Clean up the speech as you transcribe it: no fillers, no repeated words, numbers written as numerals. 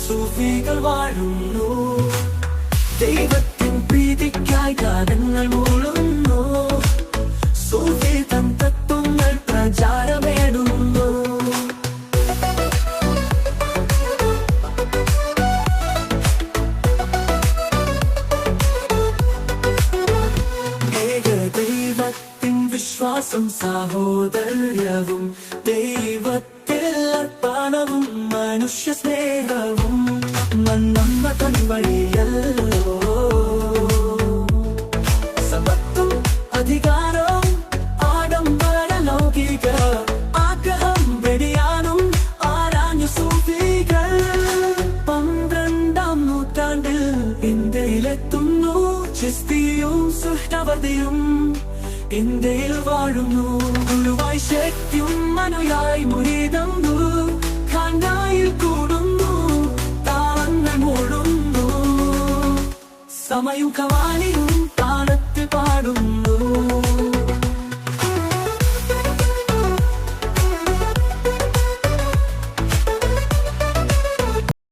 സൂഫികൾ വാഴുന്നു. ദൈവത്തിൻ പ്രീതിക്കായി ഗാനങ്ങൾ മൂളുന്നു. സൂഫി തൻ തത്വങ്ങൾ പ്രചാരമേടുന്നു. ഏകദൈവത്തിൻ വിശ്വാസം സഹോദര്യവും ദൈവത്തിൽ അർപ്പണവും മനുഷ്യ സ്നേഹവും നമ്മ തൻ വഴിയല്ലോ. സമ്പത്തും അധികാരവും ആഡംബര ലൗകിക ആഗ്രഹം വെടിയാനും ആരാഞ്ഞു സൂഫികൾ. 12ാം നൂറ്റാണ്ടിൽ ഇന്ത്യയിലെത്തുന്നു. ചിസ്തിയും സുഹ്നവതിയും ഇന്ത്യയിൽ വാഴുന്നു. ഗുരുവായി ശക്തിയും അനുയായി മുരീദം ഖാനായിൽ കൂടുന്നു. താളങ്ങൾ മൂടുന്നു. സമയും കവാലിയും താളത്തിൽ പാടുന്നു.